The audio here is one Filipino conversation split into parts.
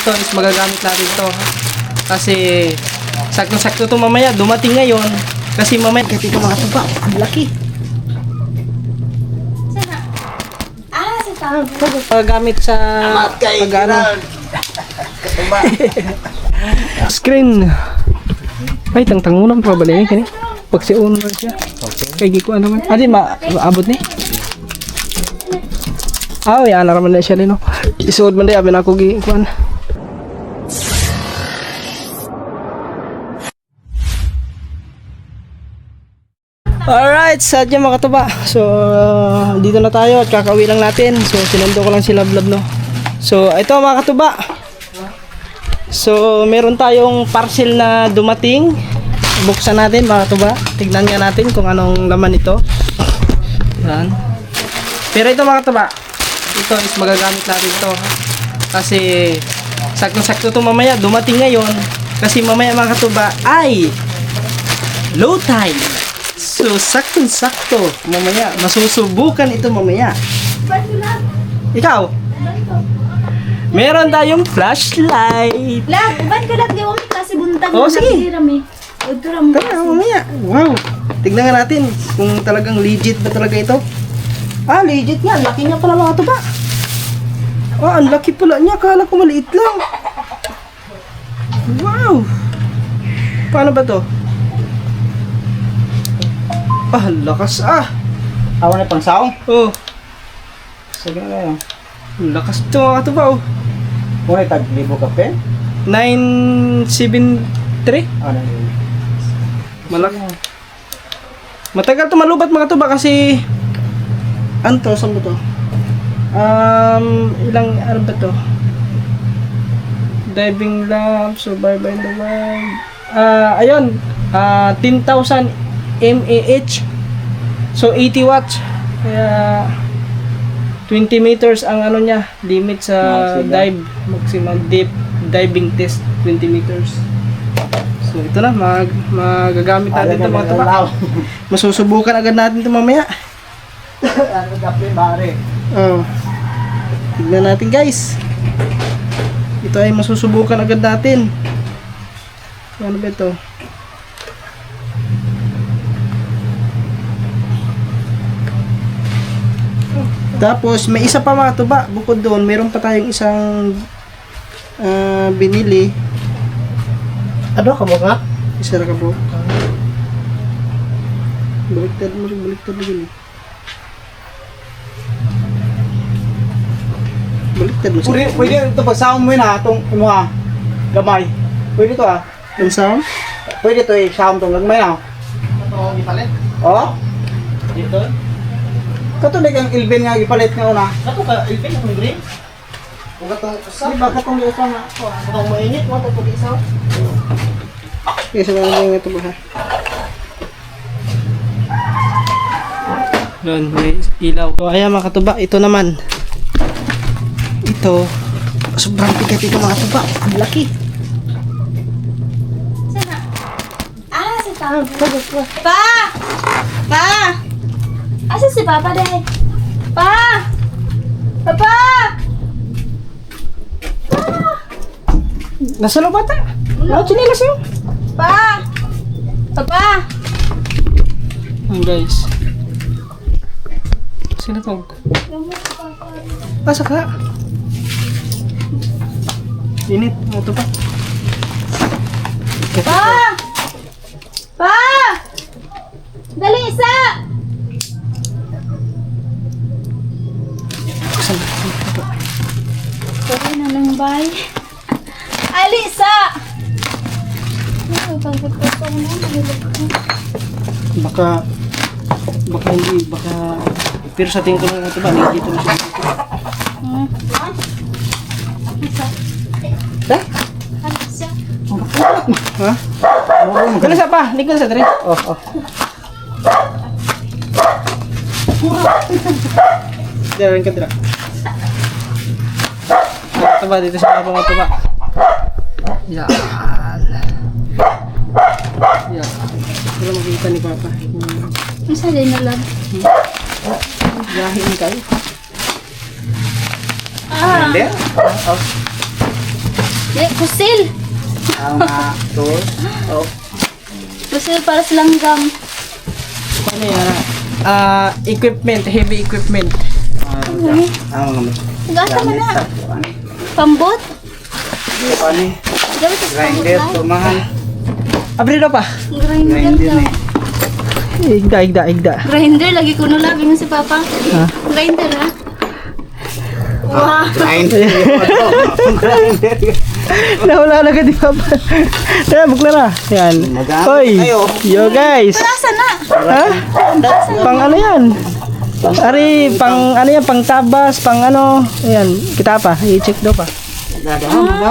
ito is magagamit natin to. Kasi sakto-sakto to mamaya, dumating ngayon. Kasi mamaya, kasi ito mga tuba, ang laki. Magagamit sa pag-ano. Screen. Ay, tangtang mo lang pabalik kani. Pag si on siya. Kay gi ko ano man. Adi maabot ni. Ya naman na siya no. Isuod man day abi na ako gi kuan. Alright, sadya mga katuba. So, dito na tayo at kakauwi lang natin. So, sinundo ko lang si Lablab, no. So, ito mga katuba. So, meron tayong parcel na dumating. Buksan natin mga katuba. Tignan nga natin kung anong laman ito. Yan. Pero ito mga katuba, ito is magagamit natin ito. Kasi, sakto-sakto to mamaya, dumating ngayon. Kasi mamaya mga katuba ay low tide. So, sakto-sakto. Mamaya, masusubukan ito mamaya. Ikaw? Meron tayong flashlight. Lag, uban ka lag, di mo kasi buntag Oh, sige. Tara, Tara, mamaya. Wow. Tignan nga natin kung talagang legit ba talaga ito. Legit nga. Laki niya pala mga ito ba? Ang laki pala niya. Kala ko maliit lang. Wow. Paano ba to? Lakas Awan na pang saong. Oh, Sige na yun. lakas ito mga ito ba? Muna tag-libo kape. 973. Ano yun? Malaki. Matagal to malubat mga to ba kasi ano to, saan ba to? Ilang ano ba to? Diving lamp, survival in the wild. Ayun, 10,000 mAh. So 80 watts. Kaya 20 meters ang ano niya, limit sa dive, maximum deep diving test 20 meters. So ito na, magagamit natin ito mga tuba. Masusubukan agad natin ito mamaya. Ano gaplin pare? Tignan natin guys. Ito ay masusubukan agad natin. Ano ba ito? Tapos may isa pa mga tuba, bukod doon meron pa tayong isang binili. Ano ka mo nga? Isa na ka bro. Baliktad mo rin yun. Baliktad mo siya. Pwede ito pag saong mo yun ha, itong mga gamay. Pwede ito ha. Yung sound? Pwede ito saong itong gamay ha. Ito gipalit. Oo? Dito. Katulig ang ilbin nga gipalit nga una. Ako ka ilpin akong green. Ug atong Di ba katong liusa nga? atong mainit mo to pud isaw. Isa na lang ito ba ha? Doon, may ilaw. So, ayan mga katuba, ito naman. Ito, sobrang tikat ito mga katuba. Ang laki. Si Pa! Pa! Pa! Asa si Papa dahil? Pa! Papa! Nasa loob ata? Ano, chinilas yun? Pa! Papa! Guys. Sino to? Pasok ka. Init. Ito pa. Pa! Pa! Dali isa! Pwede na lang bay. Alisa! Baka hindi, pero sa tingin ko lang ito ba, dito na siya. Alisa? Ha? Kala sa pa, hindi ko sa tren. Diyan ka dira. Ito ba, dito sa abang ito ba? Yan. Yan. Wala makikita ni Papa. Isa din na lang. Gahin kayo. Ah! Hindi? Kusil. Ang tools. Oh. Kusil para sa langgam. Ano yan? Equipment, heavy equipment. Ang Gasa mo na. Pambot. ano? Gamit sa pambot Grinder, na. tumahan. Abrido pa. Grinder Grinder daw. na. Igda. Grinder, lagi ko nulabing si Papa. Ha? Grinder ha. Wow. Grinder. Grinder. Nawala na ka di Papa. Tara, bukla na. Yan. Magamit Hoy, tayo. yo guys. Nasa na. Ha? Pang ano yan? Ari, pang ano yan, pang tabas, pang ano. Ayan, kita pa. I-check daw pa.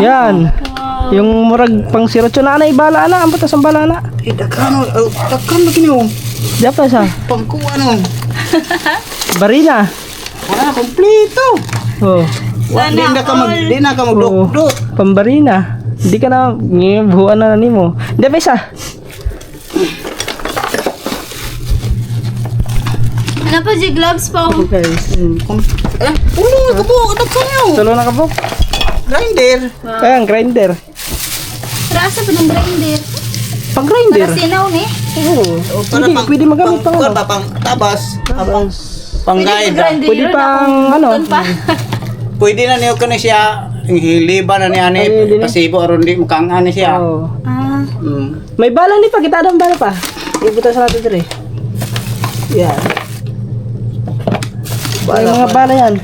Yan. Yung murag pang sirotso na anay, bala na. Ang batas ang bala na. Daghan lagi niyo. Diyan pa sa Pangkuha no. barina. Wala kompleto. Oh, Di na ka magdukduk. pambarina. Hindi ka na, buhuan na nimo. Diyan pa isa. Ano pa, G gloves pa. Oh. Guys. Ulo ka po, daghan niyo. Tulo na kabuk. Grinder. Ayan, grinder. Rasa pa ng grinder. Pang grinder. Para sinaw ni. Oo. Pwede magamit pang ano. Pang tabas. Pang Pwede guide. grinder Pwede yun, pang akong ano. bukon pa. Pwede na niyo ka na siya. Hiliba na niya Pwede ni na. pasibo aron di mukhang ano siya. Oo. Ah. May bala ni pa, kita ang bala pa. Ibutan sa natin dire. Yan. May mga bala yan.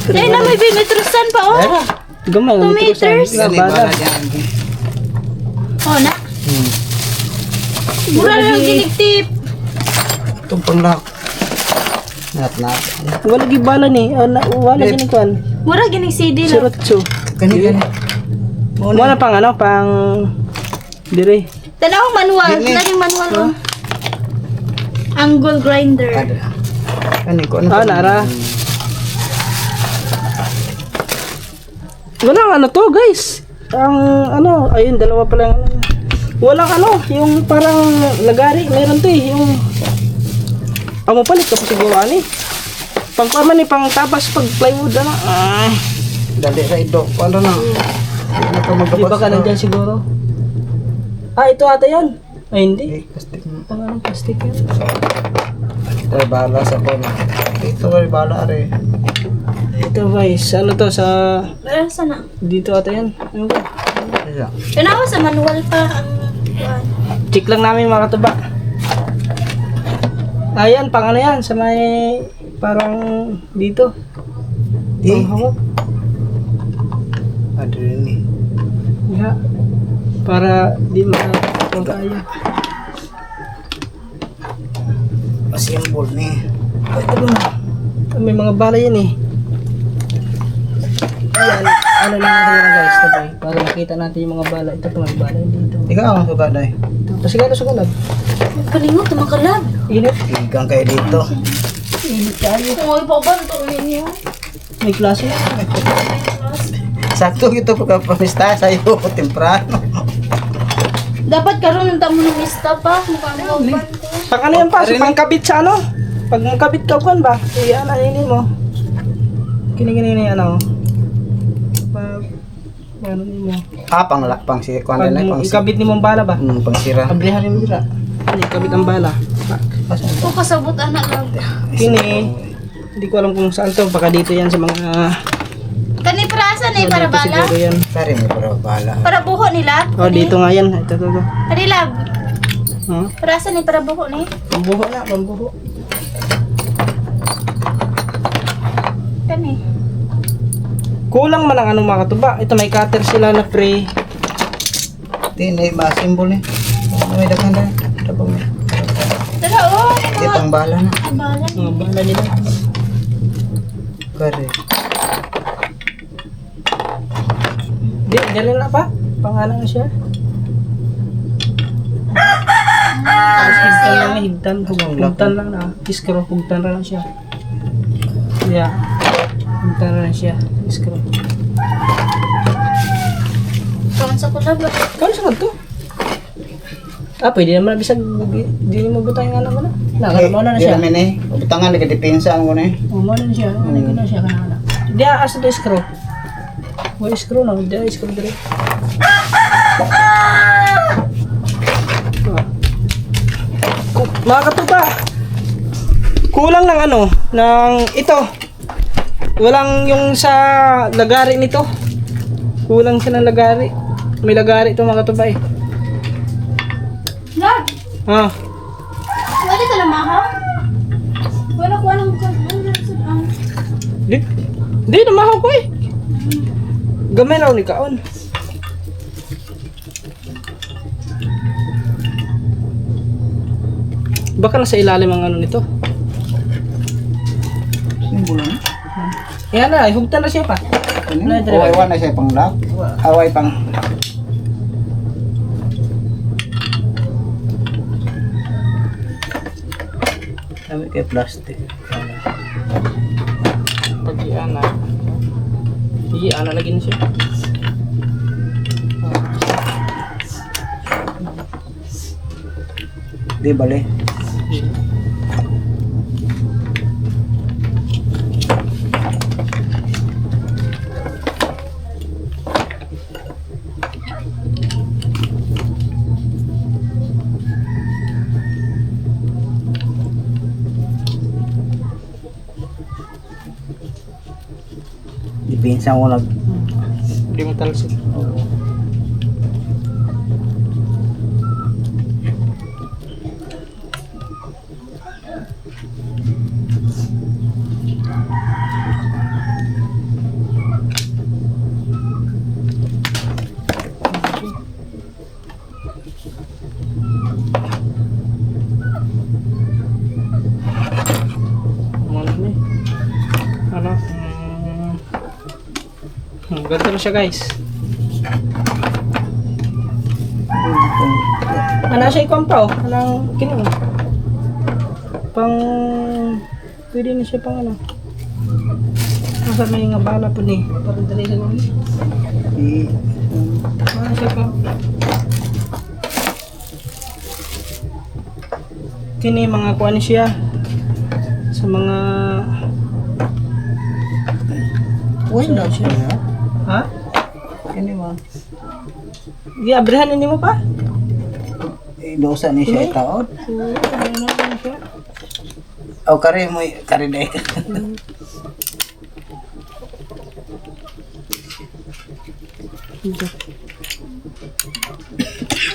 Ay na, may bimetrosan pa oh. Gamay. 2 meters. Gani Bala. bala dyan. Oh na. Mura lang ginigtip. Itong panglock. Nat. Wala gi bala ni. Wala gini kuan. Mura ginig CD lang. Sirotso. Gani. Wala pang ano, pang dire. Tanawang manual. Gini. Laging manual oh. Angle grinder. Gani ko ano. Nara. Walang ano to, guys. Ang ano, ayun, dalawa pa lang. Walang ano, yung parang lagari, meron to eh, yung amo palit ka pa siguro ani. Pangpaman ni pang tapas pag plywood ano. Dali sa ito. Ano na? Ano ka Di ba ka nandyan siguro? Ito ata yan. Ay, hindi. Plastic. Pang anong plastic yan? Ay, bala sa phone. Ito ay bala are. Ito guys, ano to sa Rasa na. dito ata yan. Ano ba? Ayan. Tanawa sa manual pa ang kuwan. Check lang namin mga katuba. Ayan, pang ano yan, sa may parang dito. Pang hawak. Ada ini. Yeah. Para di magkaya. Asimbol ni. Ay, ito na. May mga bala yan eh. Ayan, ano lang natin yan guys, tabay. Para makita natin yung mga bala. Ito may bala yun dito. Ikaw ang suka day. Ito, pasigalo sa kalab. Palingot, tumakalab. Init. Igang kayo dito. Init tayo. Kung ay pa ba, ito ninyo. May klase. Sakto ito pagkapamista sa iyo temprano. Dapat karoon ng tamo ng lista pa. Mukhang mo ba? Pag ano yan pa, so pang kabit sa ano? Pag kabit ka kan ba? Iyan, aninin mo. Kini-kini na yan ano. Pag, ano mo. Pang si Pag kuan na pang ikabit ni mong bala ba? pang sira. Ablihan mo dira. Ikabit ang bala. O kasabot anak lang. Kini, hindi ko alam kung saan to. Baka dito yan sa mga... Kani prasa na para dito bala? siguro yan. Kari mo para bala. Para buho nila? Oh, dito nga yan. Ito. Kani lab. Huh? Prasa ni para buho ni? Pambuho na, pambuho. Kani. Kulang man ang anong mga katuba. Ito may cutter sila na pre. Di na ba simbol ni. May dakan na. Tapos may. Tara oh, Di pang bala na. bala. Mga bala nila. Kari. Di, ganun na pa. Pangalan na siya. Higtan lang na. Iskro, hugtan lang siya. Yeah. Hugtan lang siya. Iskro. Kaman sa kulab. Kano sa kanto? Pwede naman bisag di mo butang yung anak mo na. Nakala na siya. Di namin eh. Butangan nagdepensa ang ko na eh. Mo na siya. Ano na siya kana. Di asa do iskro. May screw na, hindi screw dire. Mga katupa, kulang ng ano, ng ito. Walang yung sa lagari nito. Kulang siya ng lagari. May lagari ito mga katupa eh. Lord, Ah, pwede ka lumahaw? Wala ko anong di namahaw ko eh. Gamay raw ni kaon. Baka nasa ilalim ang ano nito. Simbolo na. Yan na, hugtan na siya pa. Ano? Away na siya pang lock. Away pang... Sabi kay plastic. Pag iyan na. Iyan na lagi na siya. Di bale. Dipinsan ko nag... Hindi mo talsik. Ano? Ganito na siya guys. Ano siya ikon pa oh. Anong kinong? Pang... Pwede na siya pang ano. Nasa may nga bala po ni. Parang dali sa gawin. Ano siya pa? Kini mga kuha ni siya. Sa mga... Uy, na siya. Ha? Kini mo. Giabrihan ni mo pa? Dosa ni siya taon. Ano na siya? Aw kare mo kare dai.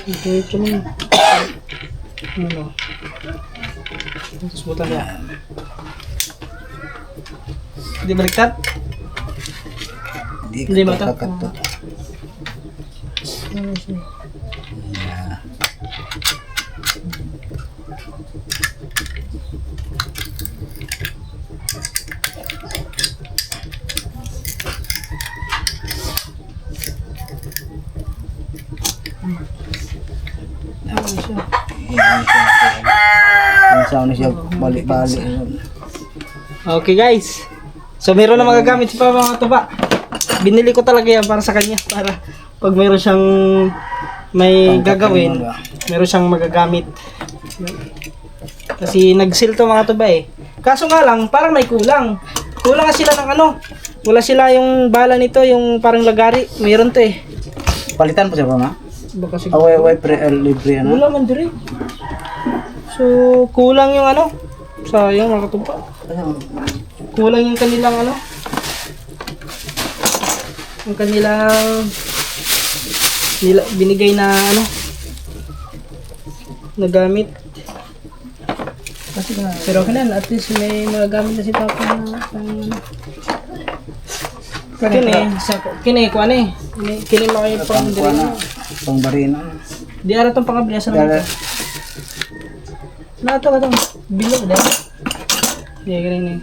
Ito mo. Ano? Tapos buta niya. Hindi baliktad? Hindi mata. Ano siya? Ang siya balik-balik. Okay guys. So meron na magagamit si Papa mga tuba. Binili ko talaga yan para sa kanya. Para pag meron siyang may gagawin, meron siyang magagamit. Kasi nag-sale to mga tuba eh. Kaso nga lang, parang may kulang. Kulang nga sila ng ano. Wala sila yung bala nito, yung parang lagari. Meron to eh. Palitan po siya pa ma? Baka siguro. Away libre ano? Wala man dire. So, kulang yung ano. Sayang mga katuba. Kulang yung kanilang ano. Yung kanilang binigay na ano. Nagamit. Pero okay na, at least may magagamit na si Papa na pang kini ko ano eh. Kini makay pang dire. Pang barina. Di ara tong pangabliasan naman. Nato ka tong bilog dahil. Di galing ni.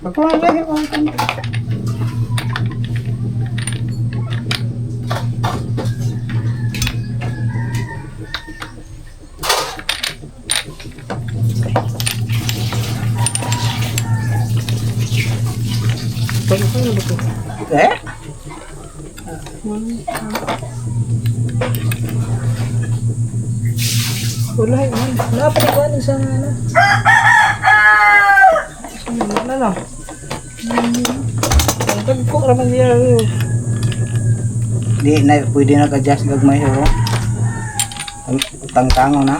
Ako ang lagi ko. Eh? Wala yun. Wala pa rin kuhan sa ano. Ano? Ang tagpo naman niya. Di na pwede na ka-adjust gagmay ho. Tangtango na.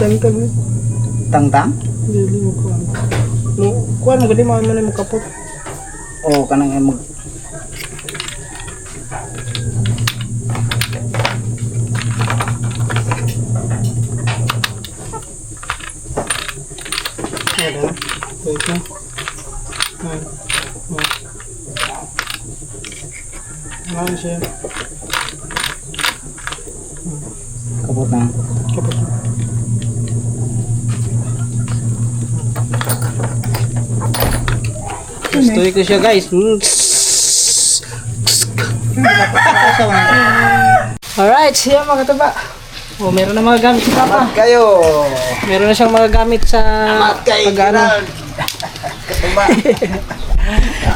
Tangtang. Tangtang? Dili mo kuhan. Kuhan mo gani mo na mo kapot. O kanang mag Ada. Wait na. Ano siya? kabot na. Kapot. Gusto ko siya guys. Alright, siya mga kataba. Oh, meron na mga gamit si Papa. Kayo. Meron na siyang mga gamit sa pag-ano. Katuba.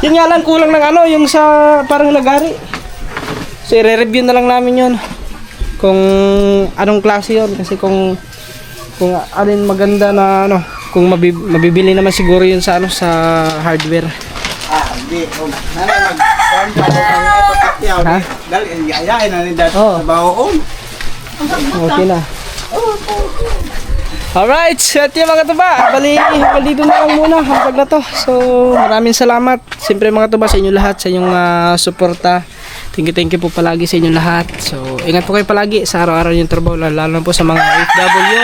Yun nga lang, kulang ng ano, yung sa parang lagari. So, i-review na lang namin yun. Kung anong klase yun. Kasi kung alin maganda na ano, kung mabibili naman siguro yun sa ano, sa hardware. Di. Nanay mag-form pa ko kang ipapakyaw. Ha? Dali, ayain na ni dad Oo. sa baon. Okay na. Alright, so at yung mga tuba, bali dito na lang muna ang vlog na to. So, maraming salamat. Siyempre mga tuba sa inyo lahat, sa inyong suporta. Thank you po palagi sa inyong lahat. So, ingat po kayo palagi sa araw-araw yung trabaho, lalo na po sa mga OFW,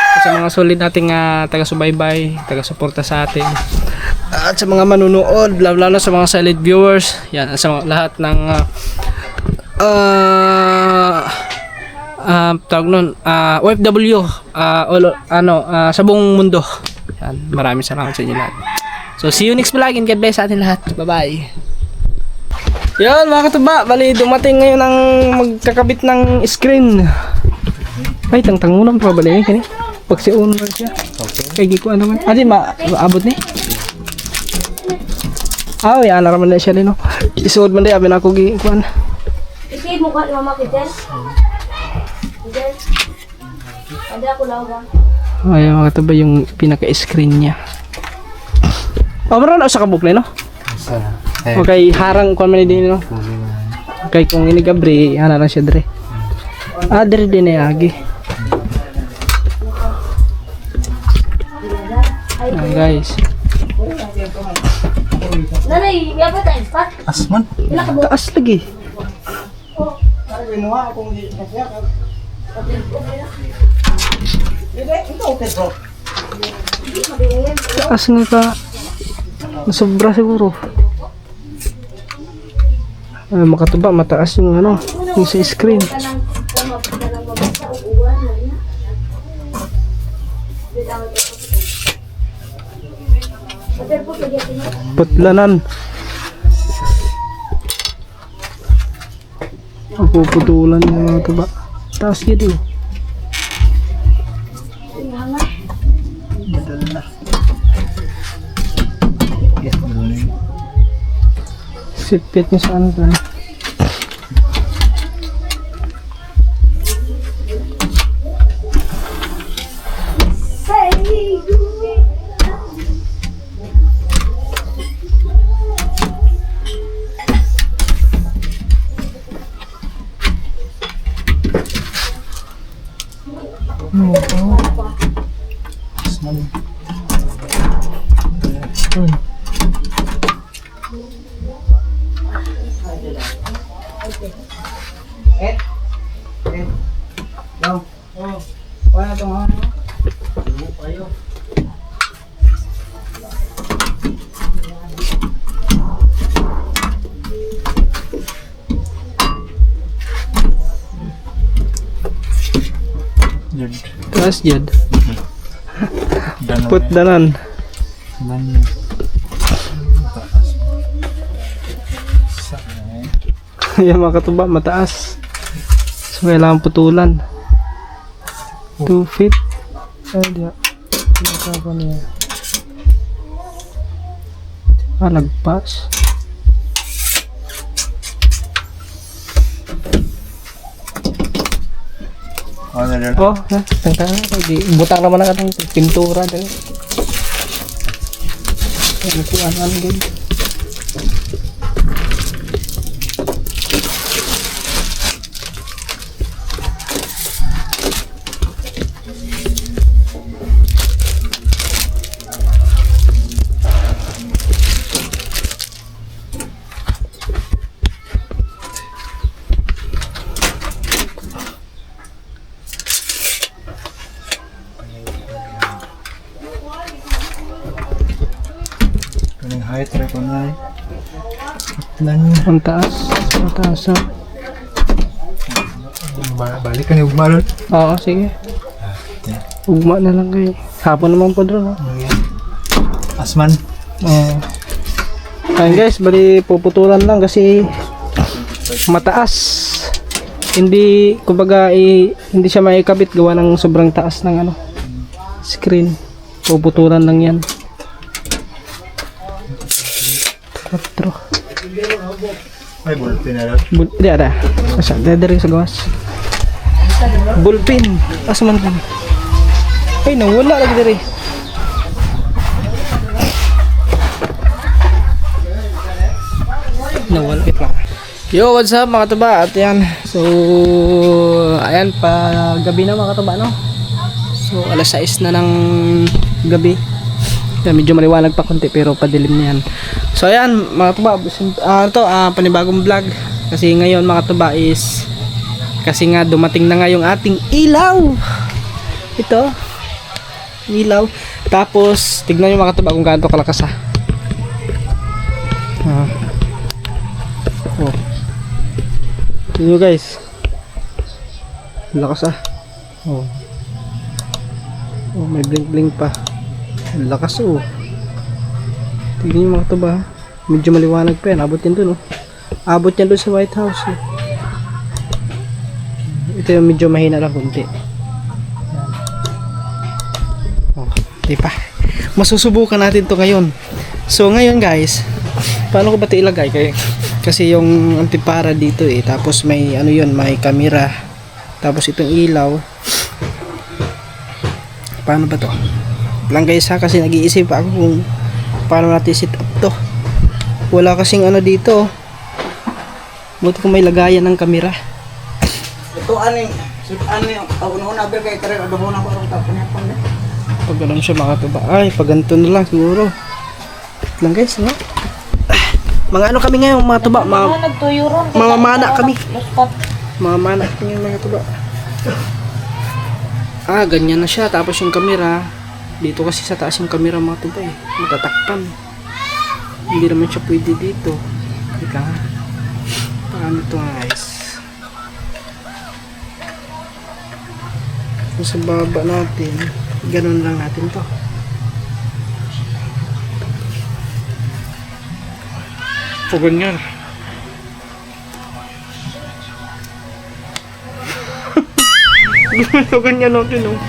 at sa mga solid nating taga-subaybay, taga-suporta sa atin. At sa mga manunood, lalo sa mga silent viewers, yan, sa lahat ng tawag nun, OFW, sa buong mundo. Yan, maraming salamat sa inyo lahat. So, see you next vlog and God bless sa atin lahat. Bye-bye. Yan mga katuba, bali dumating ngayon ang magkakabit ng screen. Ay, tangtang mo lang pa bali kani. Pag si owner siya. Okay. Kaya ko ano man. Adi maabot ni. Yan na raman na siya lino. Isuod man di abi na ako gi kuan. Ikay mo ka mama kita. Then, ada ko lang ba? Ay mga katuba yung pinaka-screen niya. Meron sa kabukle no? Okay, harang kuan man din no. Okay, kung ini gabri, ana lang siya dire. Dire din ay agi. Guys. Nanay, yapa tayo spot. Asman. Ila ka Taas lagi. Ay, binuha akong di kasya. Ito okay bro. Taas nga ka. Sobra siguro. Ay, makatuba, mataas yung ano, yung sa screen. Putlanan. Puputulan yung mga tuba. Taas yun eh. Sipit niya sa ano to. Daw. Oh. Wala tong ano. Taas jad. Putlanan. Ayan mga katuba, mataas. So kailangan putulan. 2 feet. Ay, diya. Pinakapan niya. Lagpas. Ano na Oh, tangtang. Butang naman ang atong pintura dali. Ano kuanan gid. Kaning height ra ko na. Lan Ang taas. Mataas. balik ka ni ugma ron. Oo, sige. Ugma na lang kayo. Hapon naman po doon. Asman. Oo. Ayun guys, bali puputulan lang kasi mataas. Hindi, kumbaga, hindi siya maikabit gawa ng sobrang taas ng ano, screen. Puputulan lang yan. 4. Ay, bulpin na ron. Di ada. Asa, dadari sa gawas. Bullpen. Asa man lang. Ay, nawala lagi dari. Nawala. Wait lang. Yo, what's up mga tuba? At yan. So, ayan pa gabi na mga tuba, no? So, alas 6 na ng gabi. Kaya medyo maliwanag pa konti pero padilim na yan. So ayan mga tuba, panibagong vlog. Kasi ngayon mga tuba is kasi nga dumating na nga yung ating ilaw. Ito. Ilaw. Tapos tignan nyo mga tuba kung gaano kalakas ah. Oh. Tignan nyo guys. Lakas ah. Oh. Oh, may blink blink pa. Ang lakas oh. Tignan yung mga tuba. Medyo maliwanag pa yan. Abot yan dun oh. Abot yan dun sa White House oh. Ito yung medyo mahina lang kunti. Oh, di pa. Masusubukan natin to ngayon. So ngayon guys, paano ko ba ito ilagay? Kasi yung antipara dito eh. Tapos may ano yun, may camera. Tapos itong ilaw. Paano ba to? Lang guys ha, kasi nag-iisip ako kung paano natin set up to. Wala kasing ano dito. Buti kung may lagayan ng kamera. Ito ano yung una ber kay kare ado na ko ron tapon yan. Pag ganun siya makatuba. Ay, pag ganito na lang siguro. Lang guys, no? Mga ano kami ngayon mga tuba, Nagtuyo ron. mamamana kami. Luspat. Mamamana kami mga tuba. Ganyan na siya. Tapos yung kamera, dito kasi sa taas yung camera mga tuba eh. Matatakpan. Hindi naman siya pwede dito. Ika nga. Paano to guys? Kung sa baba natin, ganun lang natin to. O ganyan. So ganyan natin oh.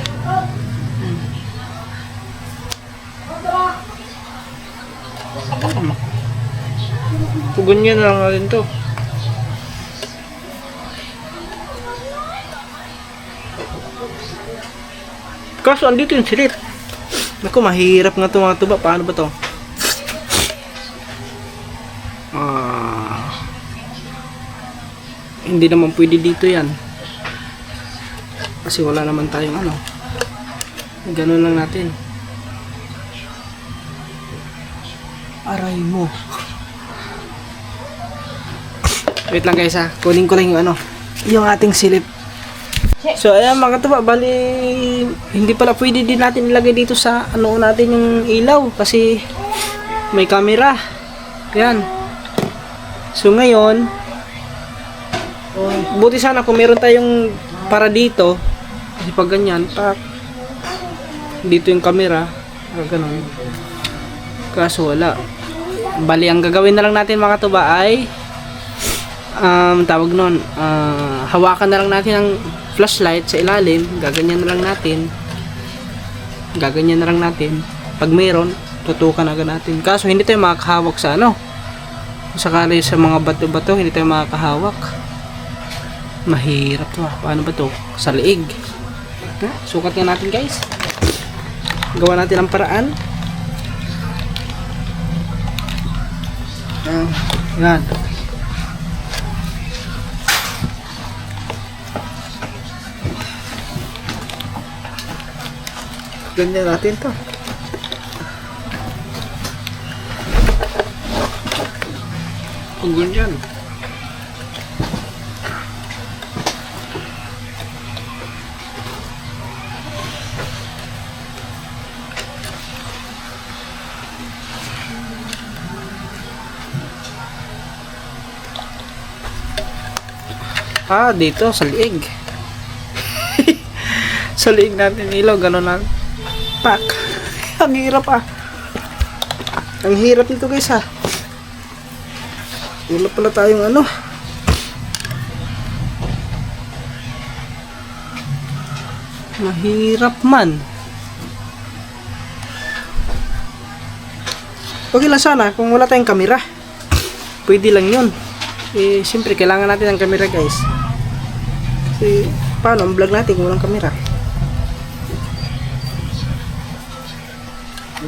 So ganyan lang natin to. Kaso andito yung silit. Naku, mahirap nga ito mga tuba. Paano ba to? Hindi naman pwede dito yan. Kasi wala naman tayong ano. Ganun lang natin. Aray mo. Wait lang guys ha. Kunin ko lang yung ano. Yung ating silip. So ayan mga tuba, bali hindi pala pwede din natin ilagay dito sa ano natin yung ilaw kasi may camera. Ayan. So ngayon, buti sana kung meron tayong para dito kasi pag ganyan, dito yung camera, ganun. Kaso wala. Bali ang gagawin na lang natin mga tuba ay tawag nun, hawakan na lang natin ang flashlight sa ilalim, gaganyan na lang natin, pag mayroon, tutukan agad natin. Kaso hindi tayo makakahawak sa ano, sakali sa mga bato-bato, hindi tayo makakahawak. Mahirap to. Paano ba to? Sa liig. Sukat nga natin guys. Gawa natin ang paraan. Yan. Ganyan natin to. Kung ganyan. Dito sa liig. Sa liig natin ilaw, gano'n lang. Pak. Ang hirap Ang hirap nito guys Wala pala tayong ano. Mahirap man. Okay lang sana kung wala tayong kamera. Pwede lang yun. Siyempre kailangan natin ang kamera guys. Kasi paano ang vlog natin kung walang kamera?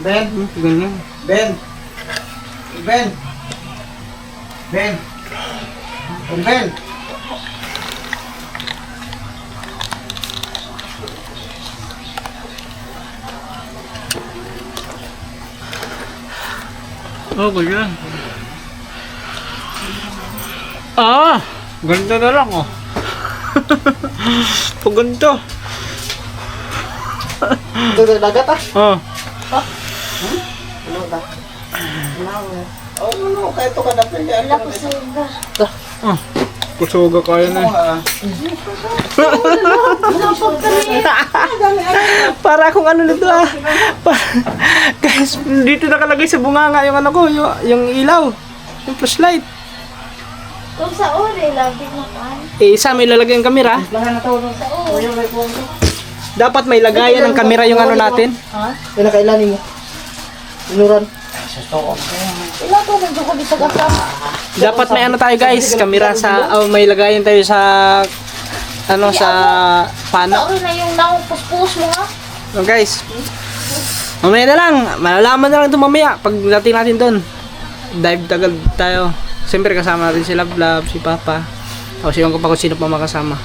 Ben, Ganyan. Ben. Ben. Ben. Ben. Ganyan. Ganito na lang Pag ganito. Ito sa dagat Ano ba? Ano, kahit ito ka na pwede. Wala ko suga. Kusuga kaya na. Para akong ano nito Guys, dito nakalagay sa bunganga yung ano ko, yung ilaw. Yung flashlight. Kung sa uri, lagi na kan. Isa may lalagay ang kamera. Lahan na to. Sa uri. Dapat may lagayan ng kamera yung ano natin. Yan ang kailanin mo. Inuran. Ila ko nang ko dito gasa. Dapat may ano tayo guys, kamera sa may lagayan tayo sa ano sa Sa pano. uri na yung naong puspus mo Guys. Mamaya na lang, malalaman na lang ito mamaya pag dating natin doon. Dive tagal tayo. Siyempre kasama natin si Love, si Papa. O siya ko pa kung sino pa makasama.